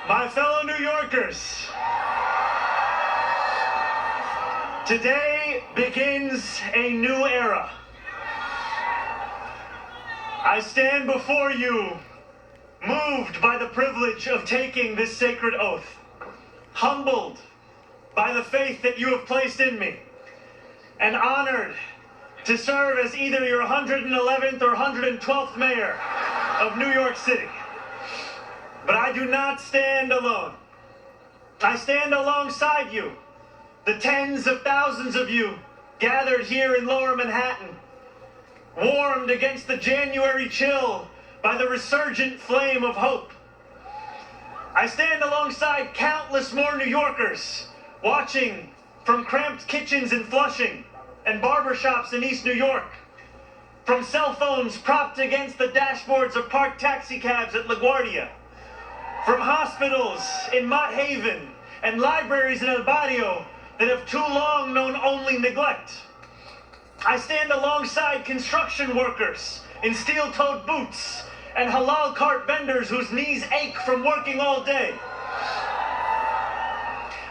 My fellow New Yorkers, today begins a new era. I stand before you, moved by the privilege of taking this sacred oath, humbled by the faith that you have placed in me, and honored to serve as either your 111th or 112th mayor of New York City. But I do not stand alone. I stand alongside you, the tens of thousands of you gathered here in Lower Manhattan, warmed against the January chill by the resurgent flame of hope. I stand alongside countless more New Yorkers watching from cramped kitchens in Flushing and barbershops in East New York, from cell phones propped against the dashboards of parked taxicabs at LaGuardia, from hospitals in Mott Haven and libraries in El Barrio that have too long known only neglect. I stand alongside construction workers in steel-toed boots and halal cart vendors whose knees ache from working all day.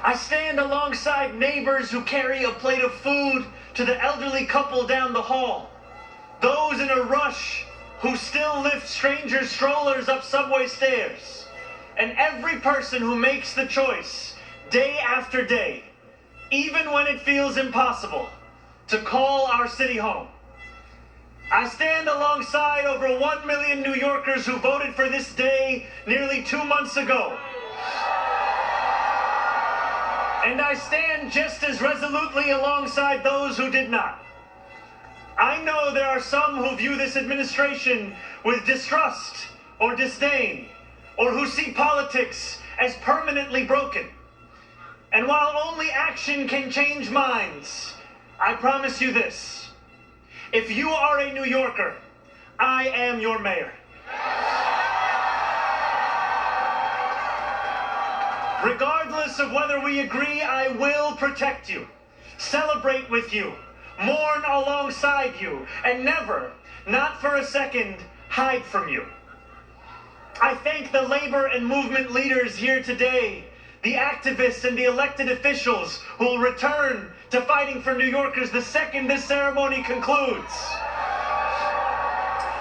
I stand alongside neighbors who carry a plate of food to the elderly couple down the hall, those in a rush who still lift strangers' strollers up subway stairs, and every person who makes the choice, day after day, even when it feels impossible, to call our city home. I stand alongside over 1 million New Yorkers who voted for this day nearly 2 months ago. And I stand just as resolutely alongside those who did not. I know there are some who view this administration with distrust or disdain, or who see politics as permanently broken. And while only action can change minds, I promise you this: if you are a New Yorker, I am your mayor. Regardless of whether we agree, I will protect you, celebrate with you, mourn alongside you, and never, not for a second, hide from you. I thank the labor and movement leaders here today, the activists and the elected officials who will return to fighting for New Yorkers the second this ceremony concludes,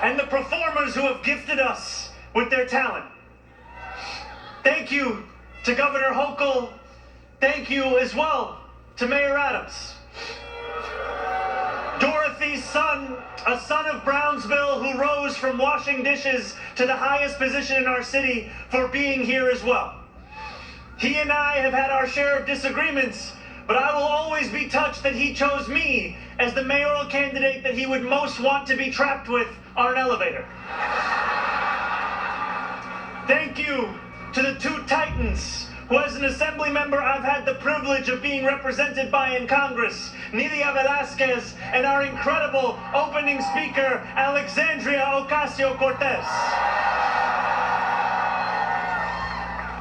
and the performers who have gifted us with their talent. Thank you to Governor Hochul. Thank you as well to Mayor Adams. Dorothy's son, a son of Brownsville who rose from washing dishes to the highest position in our city, for being here as well. He and I have had our share of disagreements, but I will always be touched that he chose me as the mayoral candidate that he would most want to be trapped with on an elevator. Thank you to the two titans who, as an assembly member, I've had the privilege of being represented by in Congress, Nidia Velázquez and our incredible opening speaker, Alexandria Ocasio-Cortez.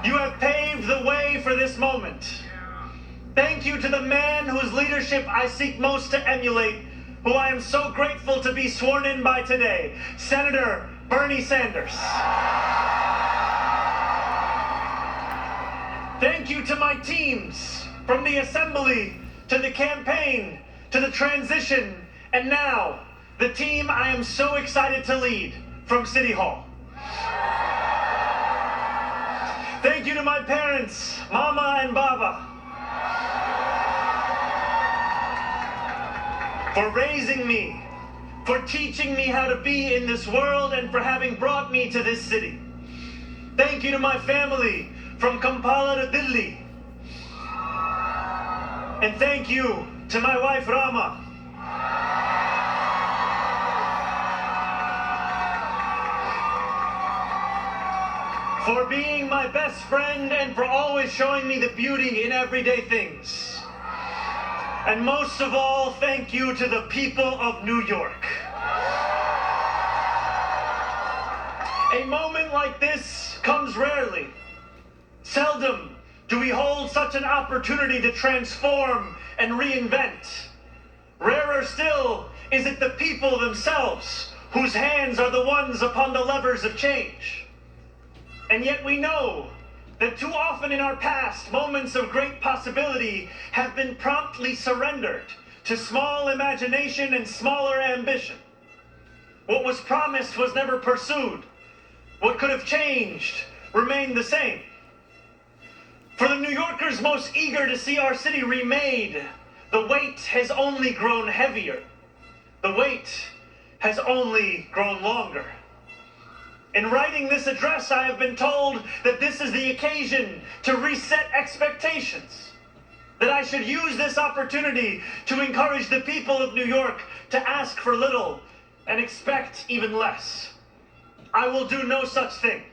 You have paved the way for this moment. Thank you to the man whose leadership I seek most to emulate, who I am so grateful to be sworn in by today, Senator Bernie Sanders. Thank you to my teams, from the assembly, to the campaign, to the transition, and now, the team I am so excited to lead from City Hall. Thank you to my parents, Mama and Baba, for raising me, for teaching me how to be in this world, and for having brought me to this city. Thank you to my family, from Kampala to Delhi. And thank you to my wife, Rama. For being my best friend and for always showing me the beauty in everyday things. And most of all, thank you to the people of New York. A moment like this comes rarely. Seldom do we hold such an opportunity to transform and reinvent. Rarer still is it the people themselves whose hands are the ones upon the levers of change. And yet we know that too often in our past, moments of great possibility have been promptly surrendered to small imagination and smaller ambition. What was promised was never pursued. What could have changed remained the same. For the New Yorkers most eager to see our city remade, the weight has only grown heavier. The wait has only grown longer. In writing this address, I have been told that this is the occasion to reset expectations, that I should use this opportunity to encourage the people of New York to ask for little and expect even less. I will do no such thing.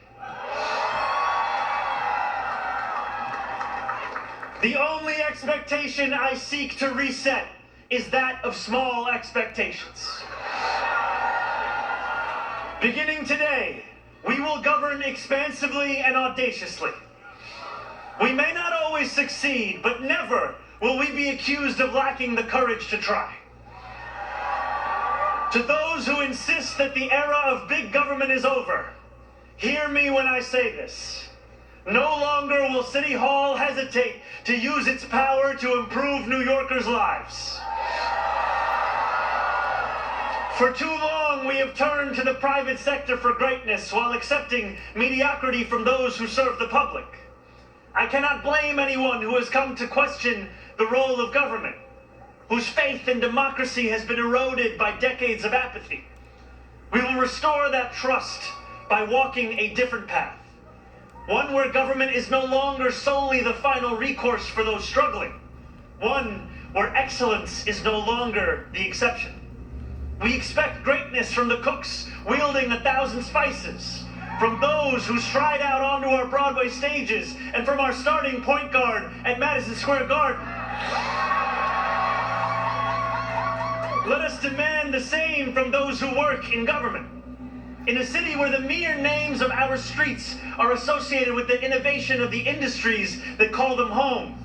The only expectation I seek to reset is that of small expectations. Beginning today, we will govern expansively and audaciously. We may not always succeed, but never will we be accused of lacking the courage to try. To those who insist that the era of big government is over, hear me when I say this. No longer will City Hall hesitate to use its power to improve New Yorkers' lives. For too long, we have turned to the private sector for greatness while accepting mediocrity from those who serve the public. I cannot blame anyone who has come to question the role of government, whose faith in democracy has been eroded by decades of apathy. We will restore that trust by walking a different path, one where government is no longer solely the final recourse for those struggling, one where excellence is no longer the exception. We expect greatness from the cooks wielding 1,000 spices, from those who stride out onto our Broadway stages, and from our starting point guard at Madison Square Garden. Let us demand the same from those who work in government. In a city where the mere names of our streets are associated with the innovation of the industries that call them home,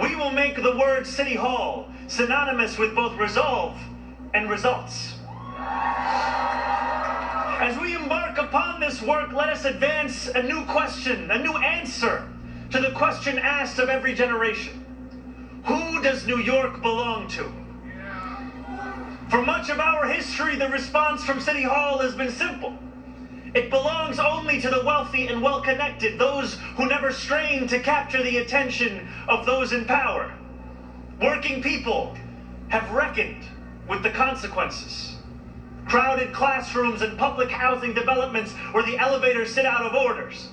we will make the word City Hall synonymous with both resolve and results. As we embark upon this work, let us advance a new question, a new answer to the question asked of every generation. Who does New York belong to? For much of our history, the response from City Hall has been simple. It belongs only to the wealthy and well-connected, those who never strain to capture the attention of those in power. Working people have reckoned with the consequences. Crowded classrooms and public housing developments where the elevators sit out of orders.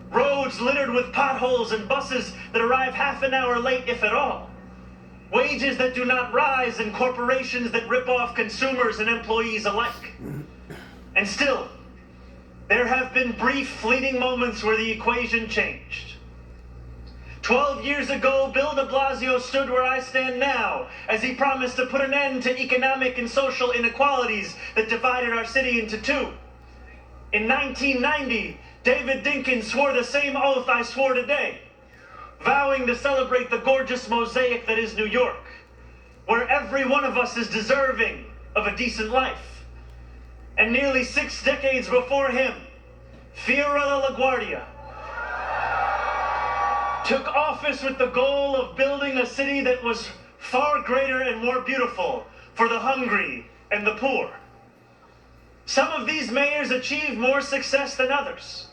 Roads littered with potholes and buses that arrive half an hour late, if at all. Wages that do not rise and corporations that rip off consumers and employees alike. And still, there have been brief, fleeting moments where the equation changed. 12 years ago, Bill de Blasio stood where I stand now, as he promised to put an end to economic and social inequalities that divided our city into two. In 1990, David Dinkins swore the same oath I swore today, vowing to celebrate the gorgeous mosaic that is New York, where every one of us is deserving of a decent life. And nearly 6 decades before him, Fiorella LaGuardia took office with the goal of building a city that was far greater and more beautiful for the hungry and the poor. Some of these mayors achieved more success than others,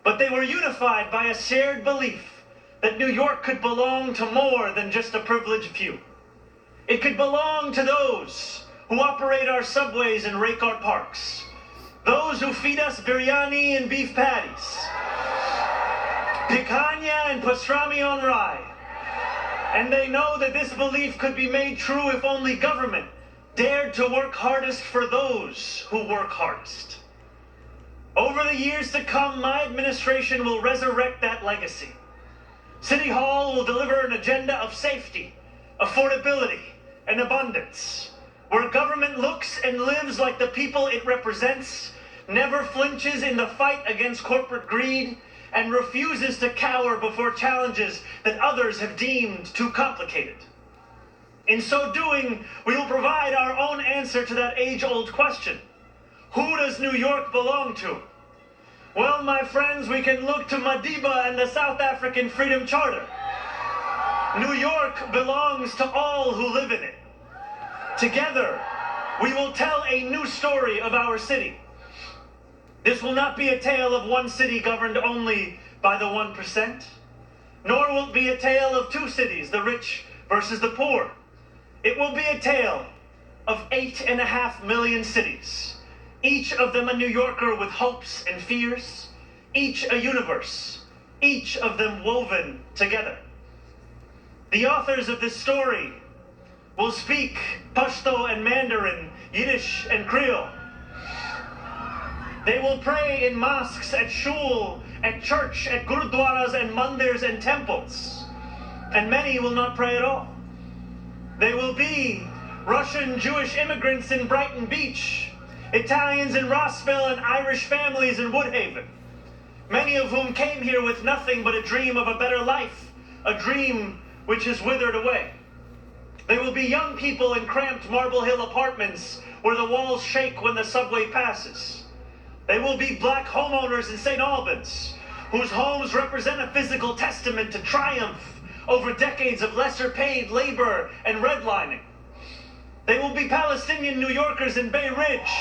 but they were unified by a shared belief that New York could belong to more than just a privileged few. It could belong to those who operate our subways and rake our parks, those who feed us biryani and beef patties, picanha and pastrami on rye. And they know that this belief could be made true if only government dared to work hardest for those who work hardest. Over the years to come, my administration will resurrect that legacy. City Hall will deliver an agenda of safety, affordability, and abundance, where government looks and lives like the people it represents, never flinches in the fight against corporate greed, and refuses to cower before challenges that others have deemed too complicated. In so doing, we will provide our own answer to that age-old question. Who does New York belong to? Well, my friends, we can look to Madiba and the South African Freedom Charter. New York belongs to all who live in it. Together, we will tell a new story of our city. This will not be a tale of one city governed only by the 1%, nor will it be a tale of two cities, the rich versus the poor. It will be a tale of 8.5 million cities, each of them a New Yorker with hopes and fears, each a universe, each of them woven together. The authors of this story will speak Pashto and Mandarin, Yiddish and Creole. They will pray in mosques, at shul, at church, at gurudwaras and mandirs and temples. And many will not pray at all. They will be Russian Jewish immigrants in Brighton Beach, Italians in Rossville, and Irish families in Woodhaven, many of whom came here with nothing but a dream of a better life, a dream which has withered away. They will be young people in cramped Marble Hill apartments where the walls shake when the subway passes. They will be black homeowners in St. Albans, whose homes represent a physical testament to triumph over decades of lesser paid labor and redlining. They will be Palestinian New Yorkers in Bay Ridge,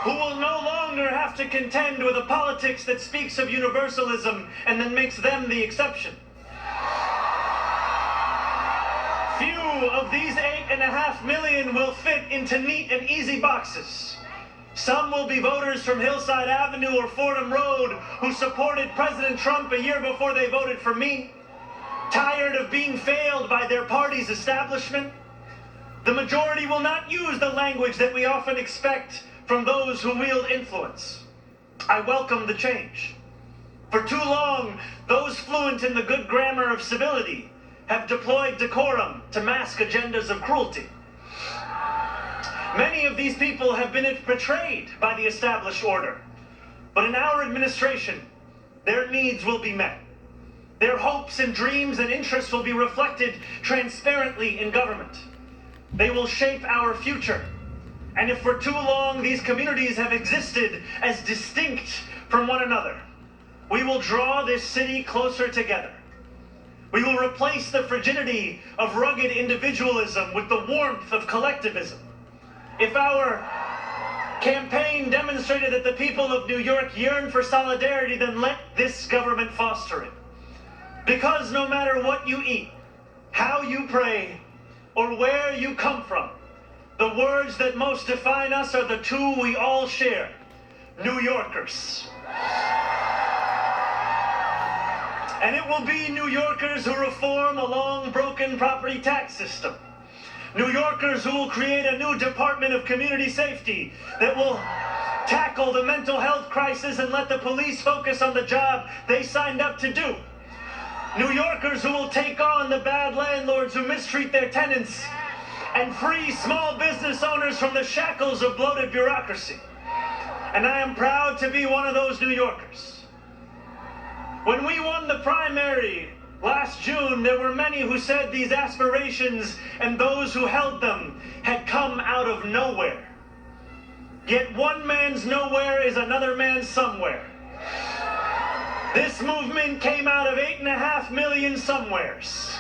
who will no longer have to contend with a politics that speaks of universalism and then makes them the exception. Few of these 8.5 million will fit into neat and easy boxes. Some will be voters from Hillside Avenue or Fordham Road who supported President Trump a year before they voted for me, tired of being failed by their party's establishment. The majority will not use the language that we often expect from those who wield influence. I welcome the change. For too long, those fluent in the good grammar of civility have deployed decorum to mask agendas of cruelty. Many of these people have been betrayed by the established order, but in our administration, their needs will be met. Their hopes and dreams and interests will be reflected transparently in government. They will shape our future. And if for too long these communities have existed as distinct from one another, we will draw this city closer together. We will replace the frigidity of rugged individualism with the warmth of collectivism. If our campaign demonstrated that the people of New York yearn for solidarity, then let this government foster it. Because no matter what you eat, how you pray, or where you come from, the words that most define us are the two we all share: New Yorkers. And it will be New Yorkers who reform a long broken property tax system. New Yorkers who will create a new Department of Community Safety that will tackle the mental health crisis and let the police focus on the job they signed up to do. New Yorkers who will take on the bad landlords who mistreat their tenants and free small business owners from the shackles of bloated bureaucracy. And I am proud to be one of those New Yorkers. When we won the primary last June, there were many who said these aspirations and those who held them had come out of nowhere. Yet one man's nowhere is another man's somewhere. This movement came out of 8.5 million somewheres.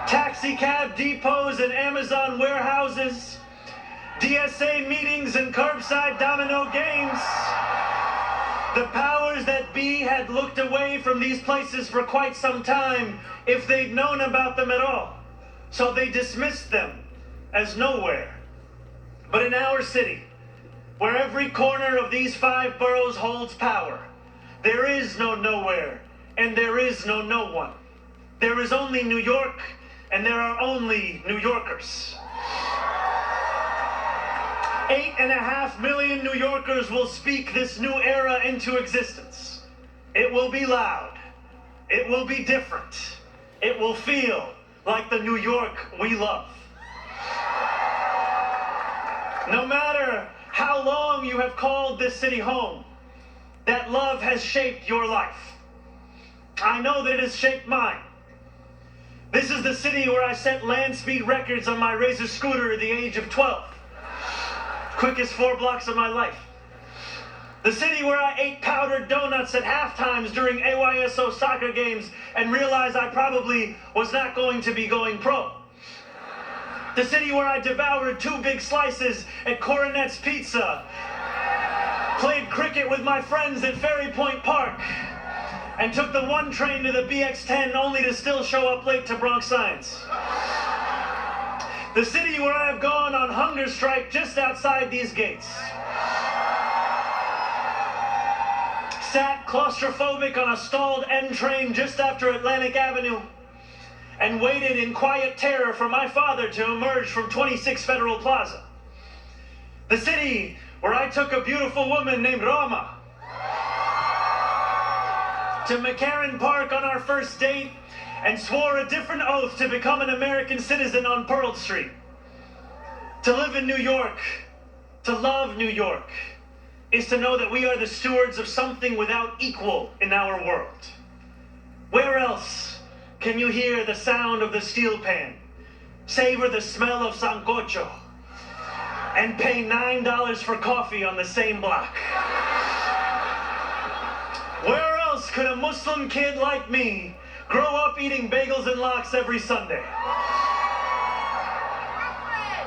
Taxi cab depots and Amazon warehouses, DSA meetings and curbside domino games. The powers that be had looked away from these places for quite some time, if they'd known about them at all. So they dismissed them as nowhere. But in our city, where every corner of these 5 boroughs holds power, there is no nowhere, and there is no no one. There is only New York, and there are only New Yorkers. 8.5 million New Yorkers will speak this new era into existence. It will be loud. It will be different. It will feel like the New York we love. No matter how long you have called this city home, that love has shaped your life. I know that it has shaped mine. This is the city where I set land speed records on my Razor scooter at the age of 12. Quickest 4 blocks of my life. The city where I ate powdered donuts at half-times during AYSO soccer games and realized I probably was not going to be going pro. The city where I devoured 2 big slices at Coronet's Pizza, played cricket with my friends at Ferry Point Park, and took the 1 train to the BX10 only to still show up late to Bronx Science. The city where I have gone on hunger strike just outside these gates. Sat claustrophobic on a stalled N train just after Atlantic Avenue and waited in quiet terror for my father to emerge from 26 Federal Plaza. The city where I took a beautiful woman named Rama to McCarran Park on our first date and swore a different oath to become an American citizen on Pearl Street. To live in New York, to love New York, is to know that we are the stewards of something without equal in our world. Where else can you hear the sound of the steel pan, savor the smell of sancocho, and pay $9 for coffee on the same block? Where else could a Muslim kid like me grow up eating bagels and lox every Sunday?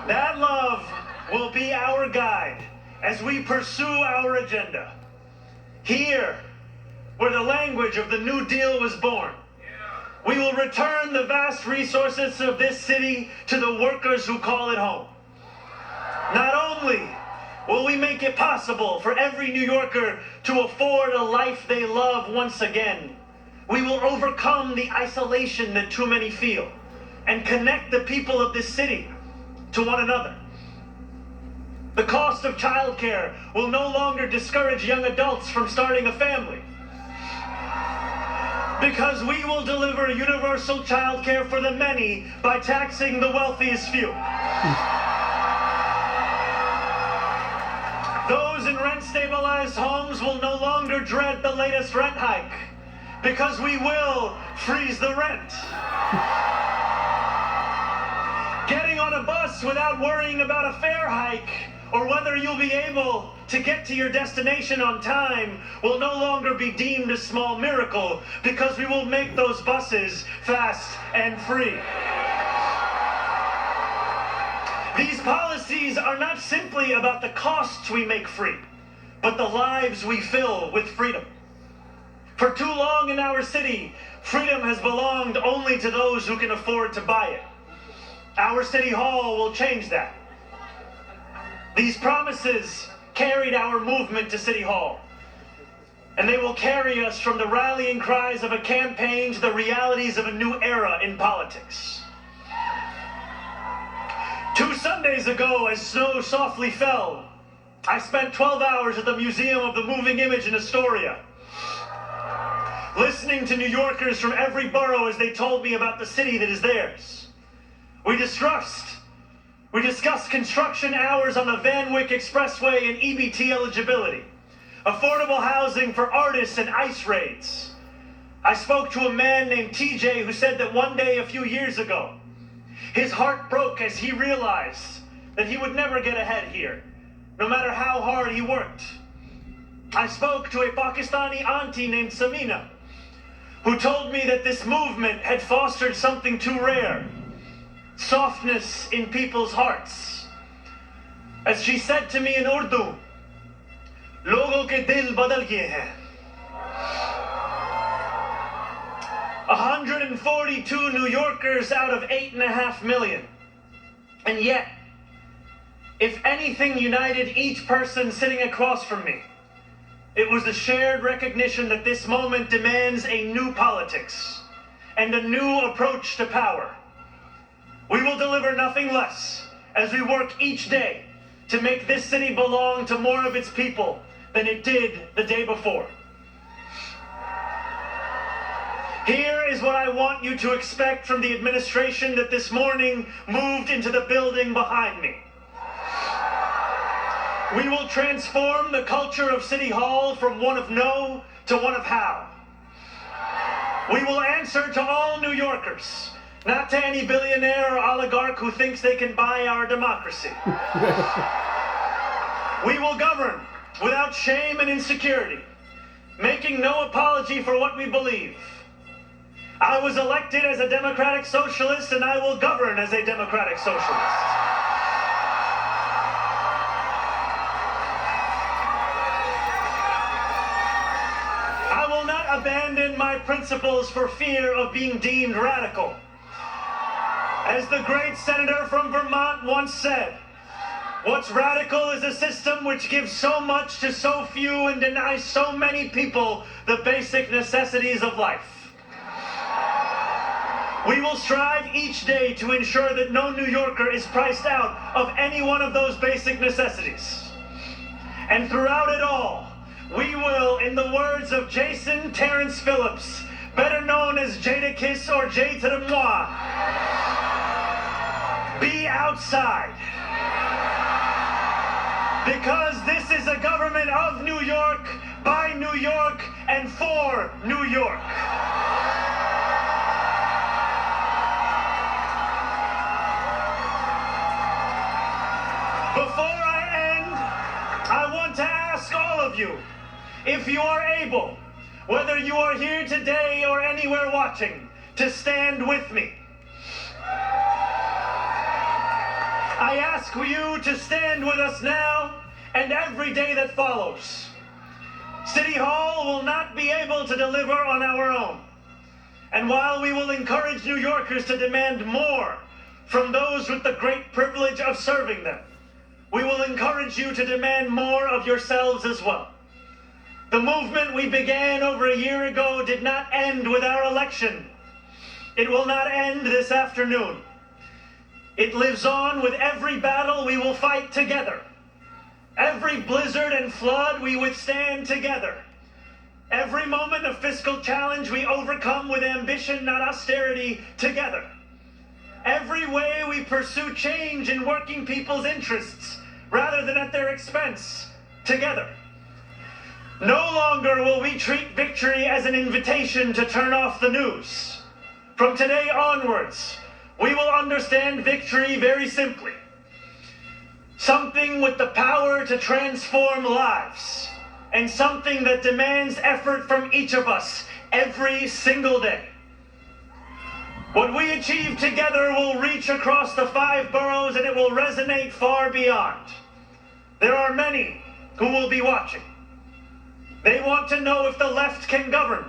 That love will be our guide as we pursue our agenda. Here, where the language of the New Deal was born, we will return the vast resources of this city to the workers who call it home. Not only will we make it possible for every New Yorker to afford a life they love once again, we will overcome the isolation that too many feel and connect the people of this city to one another. The cost of childcare will no longer discourage young adults from starting a family, because we will deliver universal childcare for the many by taxing the wealthiest few. Those in rent-stabilized homes will no longer dread the latest rent hike, because we will freeze the rent. Getting on a bus without worrying about a fare hike or whether you'll be able to get to your destination on time will no longer be deemed a small miracle, because we will make those buses fast and free. These policies are not simply about the costs we make free, but the lives we fill with freedom. For too long in our city, freedom has belonged only to those who can afford to buy it. Our city hall will change that. These promises carried our movement to City Hall, and they will carry us from the rallying cries of a campaign to the realities of a new era in politics. 2 Sundays ago, as snow softly fell, I spent 12 hours at the Museum of the Moving Image in Astoria, listening to New Yorkers from every borough as they told me about the city that is theirs. We discussed construction hours on the Van Wyck Expressway and EBT eligibility, affordable housing for artists and ice raids. I spoke to a man named TJ who said that one day a few years ago, his heart broke as he realized that he would never get ahead here, no matter how hard he worked. I spoke to a Pakistani auntie named Samina, who told me that this movement had fostered something too rare: softness in people's hearts. As she said to me in Urdu, "Logo ke dil badal gaye hain." 142 New Yorkers out of 8.5 million. And yet, if anything united each person sitting across from me, it was the shared recognition that this moment demands a new politics and a new approach to power. We will deliver nothing less as we work each day to make this city belong to more of its people than it did the day before. Here is what I want you to expect from the administration that this morning moved into the building behind me. We will transform the culture of City Hall from one of no to one of how. We will answer to all New Yorkers, not to any billionaire or oligarch who thinks they can buy our democracy. We will govern without shame and insecurity, making no apology for what we believe. I was elected as a Democratic Socialist, and I will govern as a Democratic Socialist. I will not abandon my principles for fear of being deemed radical. As the great senator from Vermont once said, what's radical is a system which gives so much to so few and denies so many people the basic necessities of life. We will strive each day to ensure that no New Yorker is priced out of any one of those basic necessities. And throughout it all, we will, in the words of Jason Terrence Phillips, better known as Jadakiss or Jay to the Moi, be outside. Because this is a government of New York, by New York, and for New York. Before I end, I want to ask all of you, if you are able, whether you are here today or anywhere watching, to stand with me. I ask you to stand with us now and every day that follows. City Hall will not be able to deliver on our own. And while we will encourage New Yorkers to demand more from those with the great privilege of serving them, we will encourage you to demand more of yourselves as well. The movement we began over a year ago did not end with our election. It will not end this afternoon. It lives on with every battle we will fight together. Every blizzard and flood we withstand together. Every moment of fiscal challenge we overcome with ambition, not austerity, together. Every way we pursue change in working people's interests rather than at their expense, together. No longer will we treat victory as an invitation to turn off the news. From today onwards, we will understand victory very simply. Something with the power to transform lives, and something that demands effort from each of us every single day. What we achieve together will reach across the 5 boroughs, and it will resonate far beyond. There are many who will be watching. They want to know if the left can govern.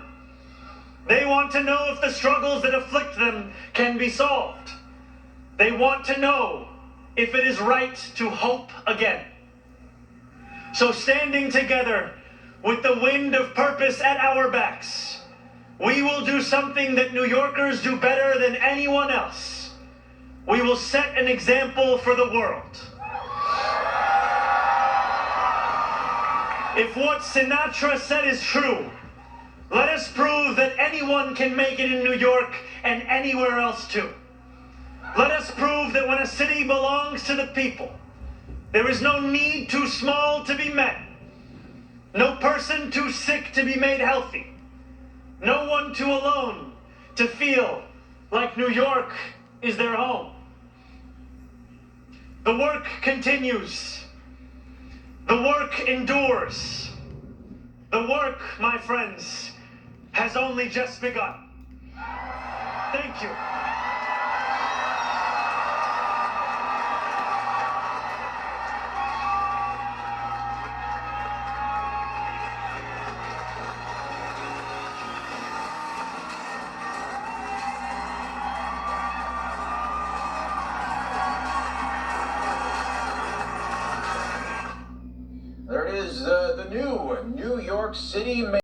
They want to know if the struggles that afflict them can be solved. They want to know if it is right to hope again. So standing together with the wind of purpose at our backs, we will do something that New Yorkers do better than anyone else. We will set an example for the world. If what Sinatra said is true, let us prove that anyone can make it in New York and anywhere else too. Let us prove that when a city belongs to the people, there is no need too small to be met, no person too sick to be made healthy, no one too alone to feel like New York is their home. The work continues. The work endures. The work, my friends, has only just begun. Thank you. There it is, the new New York City Mayor.